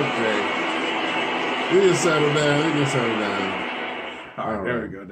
We can settle down. All right, there we go.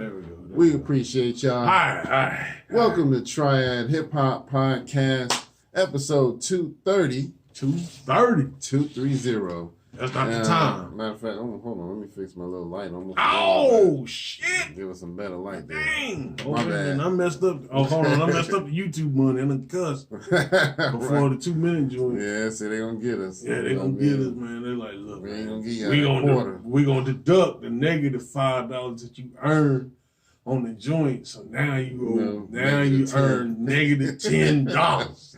We appreciate y'all. All right. Welcome to Triad Hip Hop Podcast, episode 230. 230. That's not the time. Matter of fact, hold on. Let me fix my little light. Oh, shit. Give us some better light there. Dang. My bad. I messed up. Oh, hold on. I messed up the YouTube money and the cuss before the 2-minute joint. Yeah, see, they gonna get us. Yeah, they gonna get us, man. They're like, look, we ain't gonna get you we gonna deduct the negative $5 that you earn on the joint. So now you earn negative $10.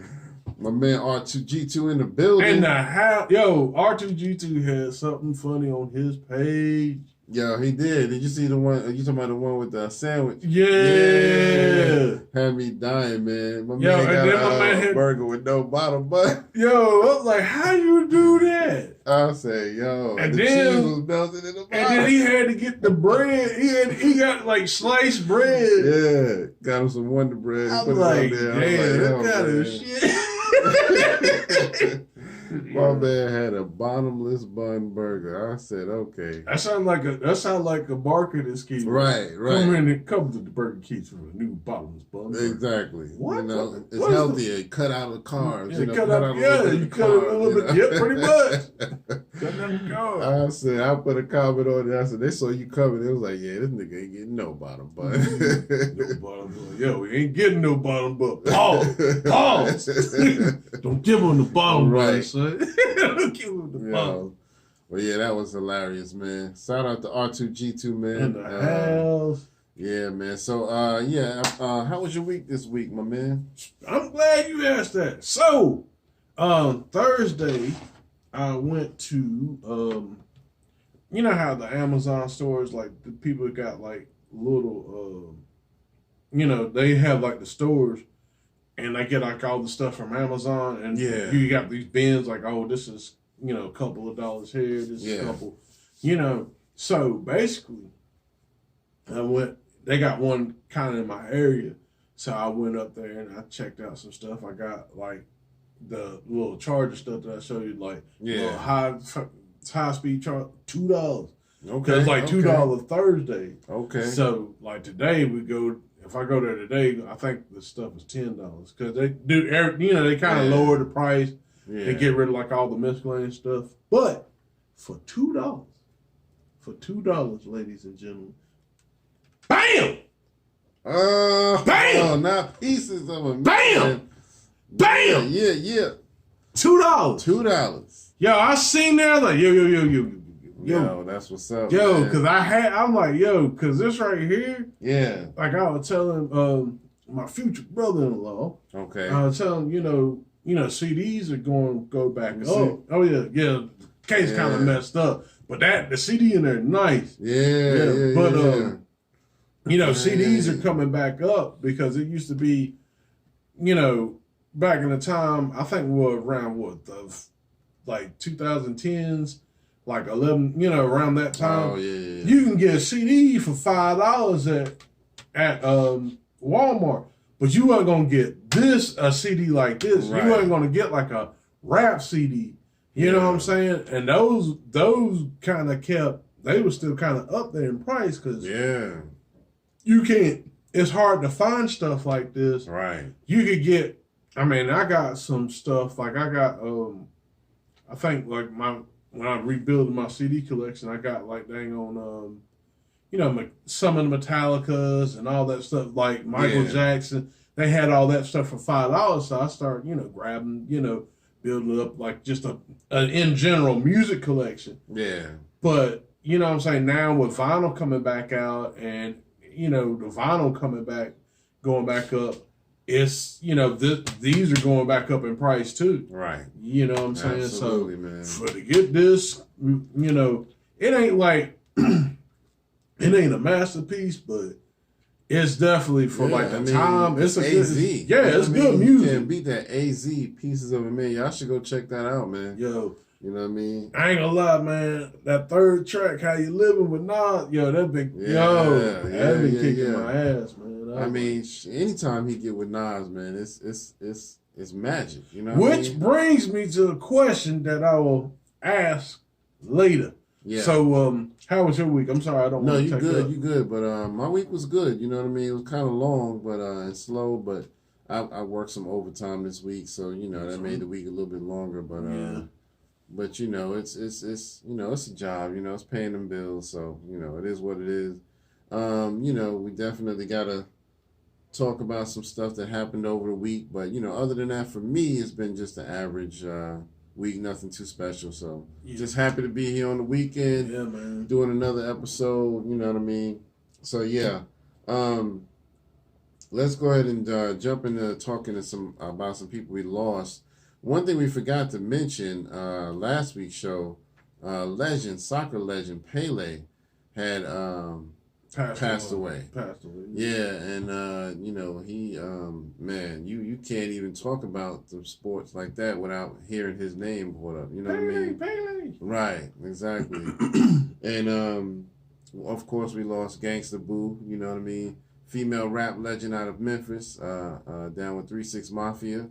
My man R2G2 in the building. And R2G2 had something funny on his page. Yo, he did. Did you see the one? You talking about the one with the sandwich? Yeah. Had me dying, man. My man got a burger with no bottom bun. Yo, I was like, how you do that? I say, yo, and the then, cheese was melted in the bottom. And then he had to get the bread. He got like sliced bread. Yeah, got him some Wonder Bread. I was like, damn, that kind of shit. My man had a bottomless bun burger. I said, okay. That sounds like a marketing scheme. Right. Come to the Burger King for a new bottomless bun. Exactly. What? You know, it's healthier. Cut out of carbs. You cut out a little bit. Yeah, pretty much. Cut out the carbs. I said, I put a comment on it. I said, they saw you coming. It was like, yeah, this nigga ain't getting no bottom bun. No bottom bun. Yo, we ain't getting no bottom bun. Pause. Don't give him the bottom bun, son. Don't give him the bottom. Well, yeah, that was hilarious, man. Shout out to R2G2, man. In the house. Yeah, man. So, how was your week this week, my man? I'm glad you asked that. So, Thursday, I went to, you know how the Amazon stores, like, the people got, like, little, they have, like, the stores, and they get, like, all the stuff from Amazon, and you got these bins, like, oh, this is, a couple of dollars here, this is a couple, So, basically, they got one kind of in my area, so I went up there and I checked out some stuff. I got, like, the little charger stuff that I showed you, like, little high-speed charge, $2. Okay. It was like $2 Thursday. Okay. So, like, today if I go there today, I think the stuff is $10. Because they do, they kind of lower the price and get rid of, like, all the miscellaneous stuff. But for $2, ladies and gentlemen, bam! Bam! Oh, not pieces of them. Bam! Bam! Yeah. $2. Yo, I seen that, like, Yo, that's what's up. Yo, because I'm like, because this right here. Yeah. Like I was telling my future brother-in-law. Okay. I was telling CDs are going to go back up. Oh yeah. The case kind of messed up, but the CD in there nice. Yeah. But CDs are coming back up because it used to be, back in the time I think around like 2010s. Like 11, around that time. Oh, yeah. You can get a CD for $5 at Walmart, but you weren't gonna get a CD like this. Right. You weren't gonna get like a rap CD. You know what I'm saying? And those kind of they were still kind of up there in price because you can't. It's hard to find stuff like this. Right. You could get. I mean, I got some stuff like I got. I think like when I rebuilt my CD collection, I got like some of the Metallicas and all that stuff, like Michael Jackson. They had all that stuff for $5, so I started, grabbing, building up like just an in general music collection. Yeah. But you know what I'm saying, now with vinyl coming back out and the vinyl going back up. It's, these are going back up in price too. Right. You know what I'm saying? Absolutely, man. To get this, it ain't like, it ain't a masterpiece, but it's definitely for time. It's a AZ. It's good music. You can't beat that AZ Pieces of a Man. Y'all should go check that out, man. Yo. You know what I mean? I ain't gonna lie, man. That third track, How You Living with Nas, that been kicking my ass, man. I mean, anytime he get with Nas, man, it's magic. You know Which brings me to a question that I will ask later. Yeah. So, how was your week? I'm sorry, I don't No, want to you take good, up. you good. But my week was good. You know what I mean? It was kind of long, but and slow. But I worked some overtime this week, so you know that made the week a little bit longer. But but you know it's you know it's a job. You know it's paying them bills, so you know it is what it is. You know we definitely gotta talk about some stuff that happened over the week. But you know other than that, for me, it's been just an average week, nothing too special. So just happy to be here on the weekend, man, doing another episode. You know what I mean? So yeah, let's go ahead and jump into talking to some about some people we lost. One thing we forgot to mention last week's show, soccer legend Pele had passed away. Yeah, and you know he, man, you can't even talk about the sports like that without hearing his name brought up. You know what I mean? Pele. Right, exactly. And of course we lost Gangsta Boo. You know what I mean? Female rap legend out of Memphis, down with 3-6 Mafia.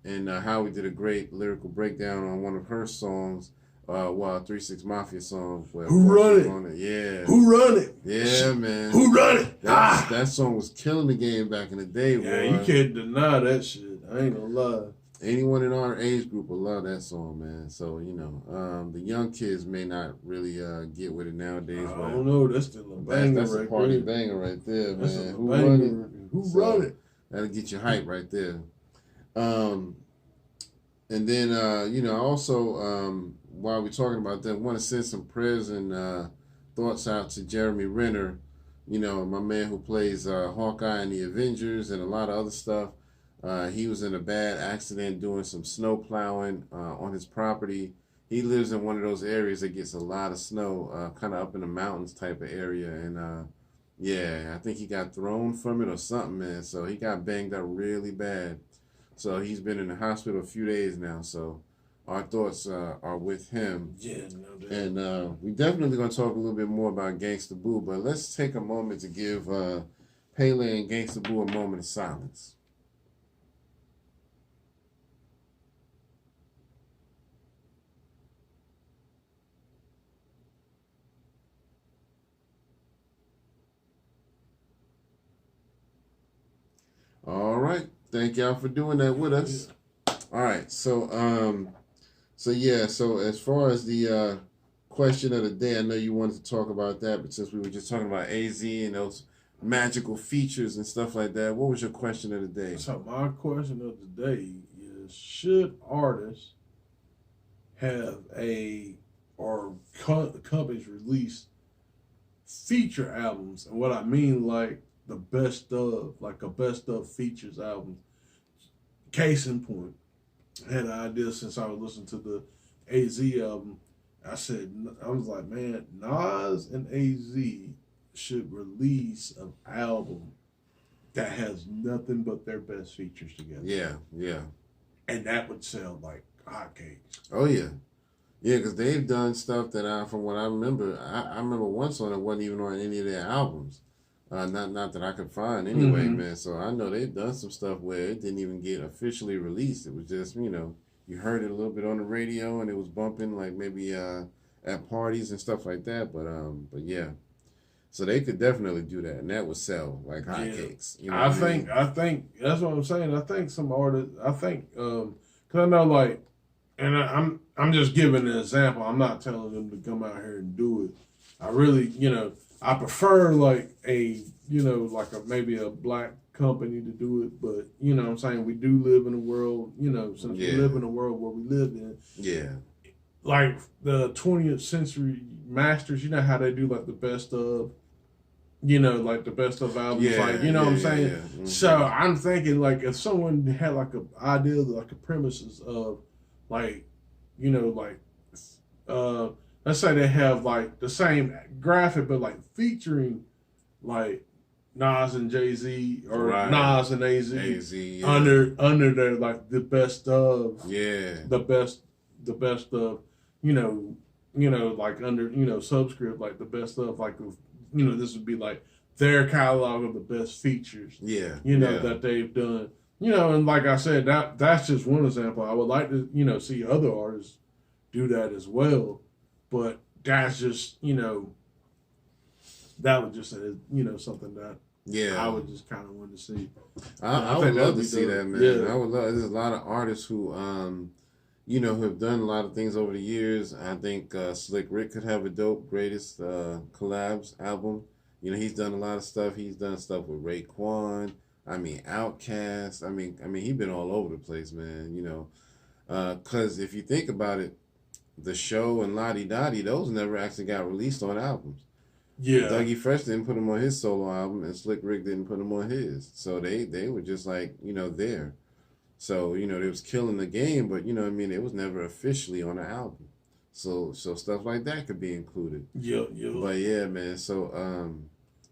And Howie did a great lyrical breakdown on one of her songs, 3-6 Mafia song. Who run it? On it? Yeah. Who run it? Yeah, man. Who run it? That song was killing the game back in the day, boy. Yeah, you can't deny that shit. I ain't gonna lie. Anyone in our age group will love that song, man. So, you know, the young kids may not really get with it nowadays. I don't know. That's still a banger. That's a party banger right there, that's man. Who run it? Who run it? That'll get you hype right there. And then, you know, also, while we're talking about that, I want to send some prayers and thoughts out to Jeremy Renner, you know, my man who plays Hawkeye in the Avengers and a lot of other stuff. He was in a bad accident doing some snow plowing on his property. He lives in one of those areas that gets a lot of snow, kind of up in the mountains type of area. And, yeah, I think he got thrown from it or something, man. So he got banged up really bad. So he's been in the hospital a few days now. So our thoughts are with him. Yeah, no doubt. And we definitely going to talk a little bit more about Gangsta Boo. But let's take a moment to give Pele and Gangsta Boo a moment of silence. All right. Thank y'all for doing that with us. All right. So as far as the question of the day, I know you wanted to talk about that, but since we were just talking about AZ and those magical features and stuff like that, what was your question of the day? So my question of the day is: should artists have companies release feature albums? And what I mean, like the best of, like a best of features album. Case in point, I had an idea since I was listening to the AZ album. I was like, man, Nas and AZ should release an album that has nothing but their best features together. Yeah, yeah. And that would sell like hotcakes. Oh, yeah. Yeah, because they've done stuff that from what I remember, I remember one song that wasn't even on any of their albums. Not that I could find anyway, man. So I know they've done some stuff where it didn't even get officially released. It was just, you know, you heard it a little bit on the radio and it was bumping like maybe at parties and stuff like that. But yeah. So they could definitely do that, and that would sell like hotcakes. You know I think that's what I'm saying. I think some artists, because I know like, and I'm just giving an example. I'm not telling them to come out here and do it. I really, you know, I prefer like maybe a black company to do it, but you know what I'm saying, we do live in a world, you know, since we live in a world where we live in. Yeah. Like the 20th century masters, you know how they do like the best of, you know, like the best of albums, like, you know what I'm saying? Yeah. Mm-hmm. So I'm thinking like if someone had like an idea, like a premises of like, you know, like, let's say they have like the same graphic, but like featuring like Nas and Jay-Z or Nas and AZ under their like the best of the best of you know like under subscript like the best of like this would be like their catalog of the best features that they've done, and like I said, that's just one example. I would like to see other artists do that as well. But that's just, that was just something that I would just kind of want to see. I would love to see that, man. Yeah. I would love. There's a lot of artists who who have done a lot of things over the years. I think Slick Rick could have a dope greatest collabs album. He's done a lot of stuff. He's done stuff with Raekwon. I mean, Outkast. I mean, he's been all over the place, man. Because if you think about it, The Show and Lottie Dottie, those never actually got released on albums. Yeah. Dougie Fresh didn't put them on his solo album, and Slick Rick didn't put them on his. So they were just like, there. So, they was killing the game, but, it was never officially on an album. So stuff like that could be included. Yeah. But, yeah, man, so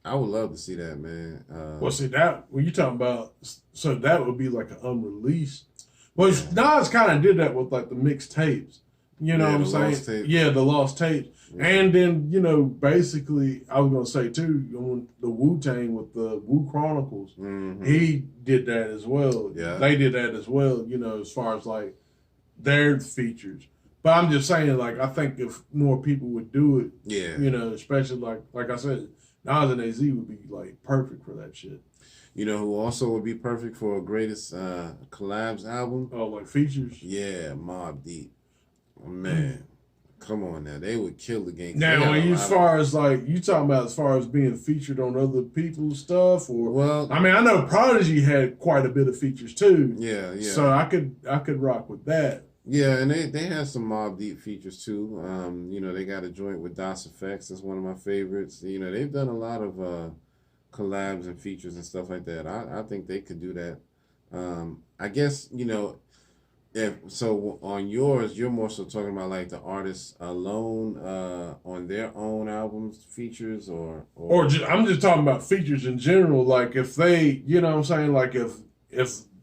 I would love to see that, man. Well, see, that, when you talking about, so that would be like an unreleased. Well, Nas kind of did that with, like, the mixtapes. You know what I'm saying? Yeah, the lost tapes. Yeah. And then, basically, I was going to say, too, on the Wu-Tang with the Wu Chronicles, he did that as well. Yeah. They did that as well, as far as, like, their features. But I'm just saying, like, I think if more people would do it, especially, like I said, Nas and AZ would be, like, perfect for that shit. You know who also would be perfect for a greatest collabs album? Oh, like features? Yeah, Mobb Deep. Oh, man. Come on now, they would kill the game. Now, when you talking about as far as being featured on other people's stuff, or I know Prodigy had quite a bit of features too. Yeah. So I could rock with that. Yeah, and they have some Mobb Deep features too. They got a joint with Das EFX. That's one of my favorites. They've done a lot of collabs and features and stuff like that. I think they could do that. I guess so on yours, you're more so talking about like the artists alone on their own albums, features, or I'm just talking about features in general. Like if they, like if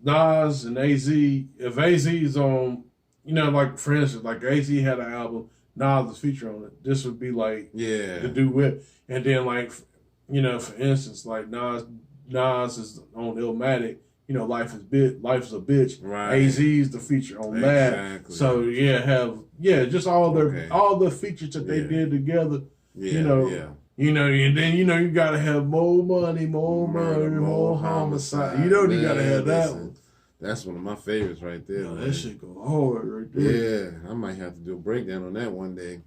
Nas and AZ, if AZ is on, like for instance, like AZ had an album, Nas is featured on it. This would be like to do with, and then like for instance, like Nas is on Illmatic. Life is a bitch. Right. AZ's the feature on that. So just all the features that they did together. And then you gotta have more money, more homicide. You gotta have that one. That's one of my favorites right there. That shit go hard right there. Yeah, I might have to do a breakdown on that one day.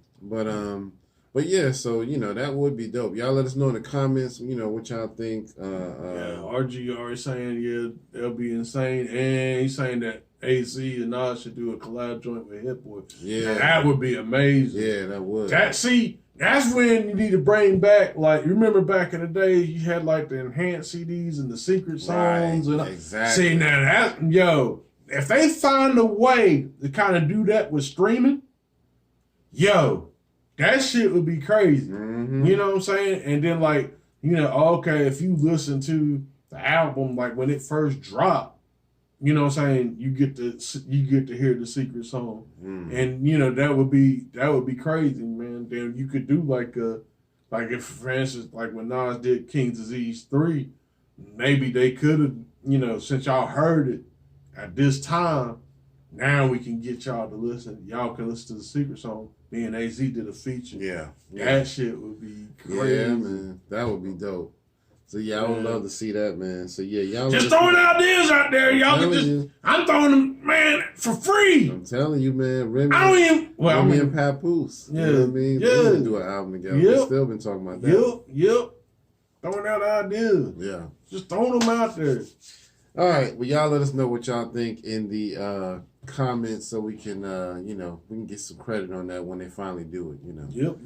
But yeah, so that would be dope. Y'all let us know in the comments, what y'all think. RGR is saying they'll be insane, and he's saying that AZ and Nas should do a collab joint with Hit Boy. Yeah, that would be amazing. Yeah, that would. That's when you need to bring back, like, you remember back in the day, you had like the enhanced CDs and the secret songs, and exactly. See now if they find a way to kind of do that with streaming, that shit would be crazy. Mm-hmm. You know what I'm saying? And then if you listen to the album like when it first dropped, you know what I'm saying, you get to hear the secret song. And that would be crazy, man. Then you could do like if for instance like when Nas did King's Disease 3, maybe they could have, since y'all heard it at this time, now we can get y'all to listen. Y'all can listen to the secret song. Me and AZ did a feature. Yeah. That shit would be crazy. Yeah, man. That would be dope. So, I would love to see that, man. So, y'all just throwing ideas out there. I'm throwing them, man, for free. I'm telling you, man. Remy and Papoose. Yeah. You know what I mean? Yeah. They need to do an album together. Yep. We've still been talking about that. Yep. Throwing out ideas. Yeah. Just throwing them out there. All right. Well, y'all let us know what y'all think in the comments so we can, we can get some credit on that when they finally do it, Yep.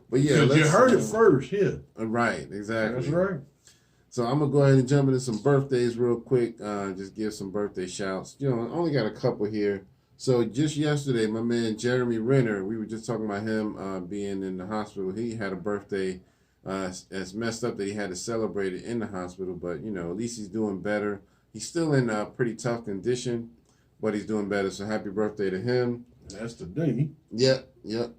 But yeah, you heard it first, Right, exactly. That's right. So I'm gonna go ahead and jump into some birthdays real quick. Just give some birthday shouts. I only got a couple here. So just yesterday, my man Jeremy Renner, we were just talking about him being in the hospital. He had a birthday. It's messed up that he had to celebrate it in the hospital, but at least he's doing better. He's still in a pretty tough condition, but he's doing better. So happy birthday to him. That's today. Yep.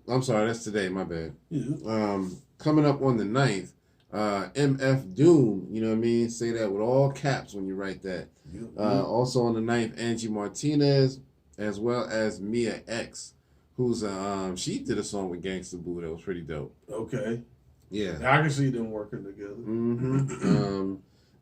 I'm sorry, that's today. My bad. Yeah. Coming up on the 9th. MF Doom, you know what I mean? Say that with all caps when you write that. Yep. Also on the 9th, Angie Martinez, as well as Mia X, who's she did a song with Gangsta Boo that was pretty dope. Okay. Yeah. I can see them working together. Mm-hmm.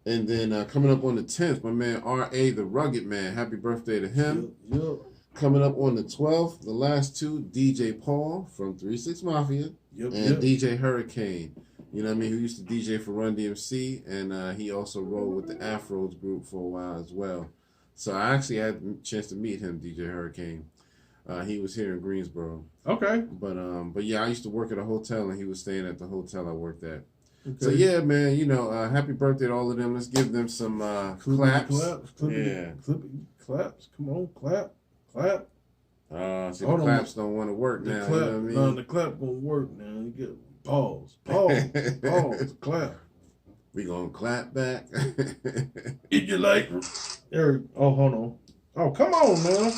And then coming up on the 10th, my man R.A. the Rugged Man. Happy birthday to him. Yep. Coming up on the 12th, the last two, DJ Paul from 3 6 Mafia and DJ Hurricane. You know what I mean? Who used to DJ for Run DMC, and he also rolled with the Afros group for a while as well. So I actually had a chance to meet him, DJ Hurricane. He was here in Greensboro. Okay. But yeah, I used to work at a hotel, and he was staying at the hotel I worked at. Okay. So yeah, man, you know, happy birthday to all of them. Let's give them some claps. Claps. Come on, clap. Clap. See, the claps don't want to work now. Clap, you know what I mean? No, the clap gonna work now. You get pause, clap. We gonna clap back. If you like, there. Oh, hold on. Oh, come on, man.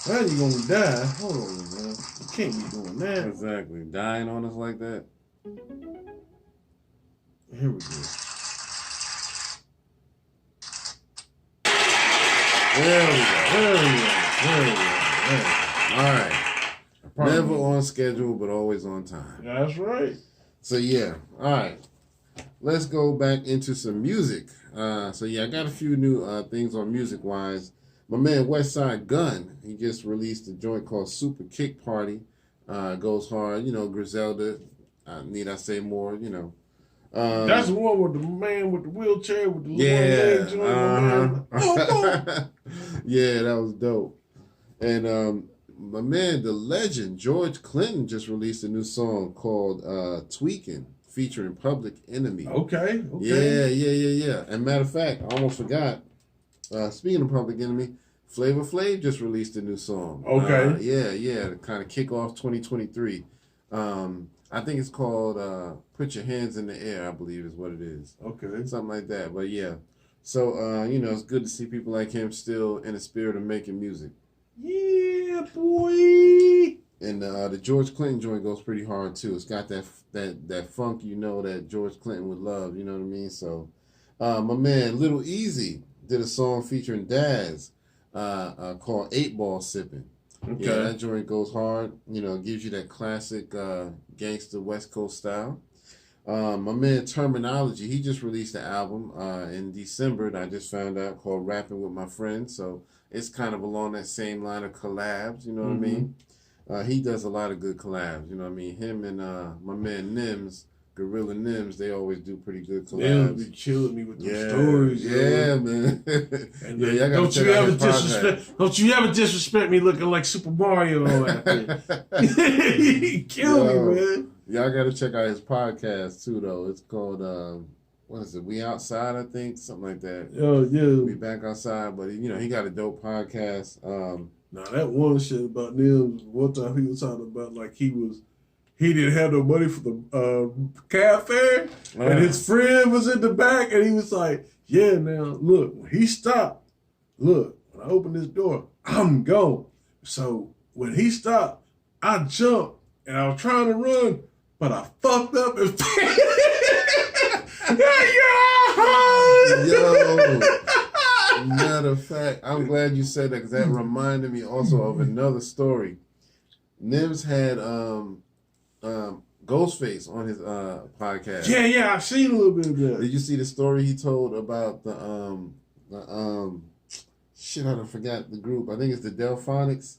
Now you gonna die. Hold on, man. You can't be doing that. Exactly, dying on us like that. Here we go. There we go. All right. Never on schedule, but always on time. That's right. So, yeah. All right. Let's go back into some music. So, yeah, I got a few new things on music-wise. My man Westside Gun, he just released a joint called Super Kick Party. Goes hard. You know, Griselda. Need I say more? You know. That's the one with the man with the wheelchair with the little leg joint. Yeah, that was dope. And my man, the legend George Clinton, just released a new song called "Tweaking," featuring Public Enemy. Okay. Yeah. And matter of fact, I almost forgot. Speaking of Public Enemy, Flavor Flav just released a new song. Okay. To kind of kick off 2023. I think it's called Put Your Hands in the Air, I believe is what it is. Okay. Something like that. But yeah. So, you know, it's good to see people like him still in the spirit of making music. Yeah, boy. And the George Clinton joint goes pretty hard, too. It's got that funk, you know, that George Clinton would love. You know what I mean? So, my man, Little Easy did a song featuring Daz called 8 Ball Sipping. Okay. Yeah, that joint goes hard. You know, gives you that classic gangster West Coast style. My man Terminology, he just released an album in December that I just found out called Rapping With My Friends. So it's kind of along that same line of collabs, you know what I mean? He does a lot of good collabs, you know what I mean? Him and my man Nims, Gorilla Nims, they always do pretty good collabs. They'll be chilling me with them stories. Yeah, man. And don't you ever disrespect me looking like Super Mario out there. He killed me, man. Y'all got to check out his podcast, too, though. It's called, what is it, We Outside, I think? Something like that. Oh, yeah. We Back Outside. But, you know, he got a dope podcast. Now, that one shit about Nims, one time he was talking about, like, he didn't have no money for the cab fare, and his friend was in the back, and he was like, yeah, now, look, when he stopped, look, when I opened this door, I'm gone. So when he stopped, I jumped, and I was trying to run, but I fucked up and Yo, matter of fact, I'm glad you said that, because that reminded me also of another story. Nims had Ghostface on his podcast. Yeah, I've seen a little bit of that. Did you see the story he told about the shit, I forgot the group. I think it's the Delphonics.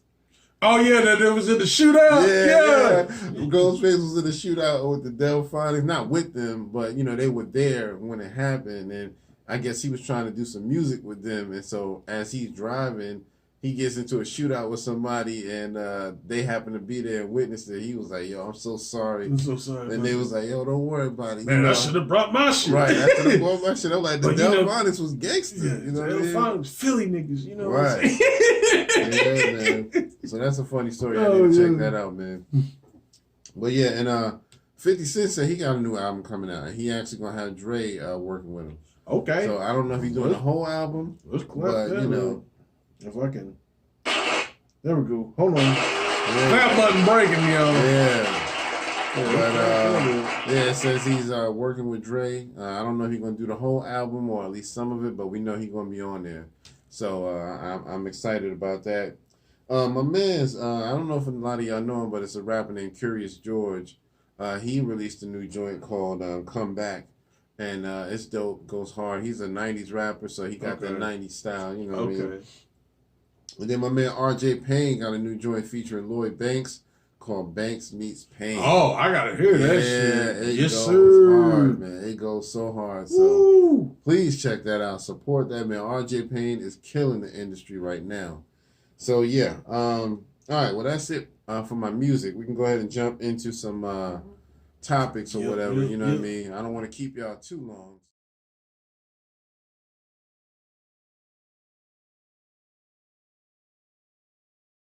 Oh yeah, that was in the shootout. Yeah. Ghostface was in the shootout with the Delphonics, not with them, but you know they were there when it happened, and I guess he was trying to do some music with them, and so as he's driving, he gets into a shootout with somebody, and they happen to be there and witness it. He was like, yo, I'm so sorry. I'm so sorry. And they was like, yo, don't worry about it. Man, I should have brought my shit. Right, I should have brought my shit. I'm like, the Delphonics was gangster. Yeah, you know what I mean? Delphonics, Philly niggas, you know what I'm saying? Yeah, man. So that's a funny story. I need to check that out, man. But yeah, and 50 Cent said he got a new album coming out, and he actually going to have Dre working with him. Okay. So I don't know if he's doing the whole album, but, you know. If I can. There we go. Hold on. That button breaking, y'all. Yeah. But it says he's working with Dre. I don't know if he's going to do the whole album or at least some of it, but we know he's going to be on there. So I'm excited about that. My man's, I don't know if a lot of y'all know him, but it's a rapper named Curious George. He released a new joint called Come Back. And it's dope, goes hard. He's a 90s rapper, so he got that 90s style, you know what I mean? And then my man R.J. Payne got a new joint featuring Lloyd Banks called Banks Meets Payne. Oh, I gotta hear that shit. It yes, goes sir. hard, man. It goes so hard. So Woo. please check that out. Support that, man. R.J. Payne is killing the industry right now. So yeah. All right. Well, that's it for my music. We can go ahead and jump into some topics or whatever. You know what I mean? I don't want to keep y'all too long.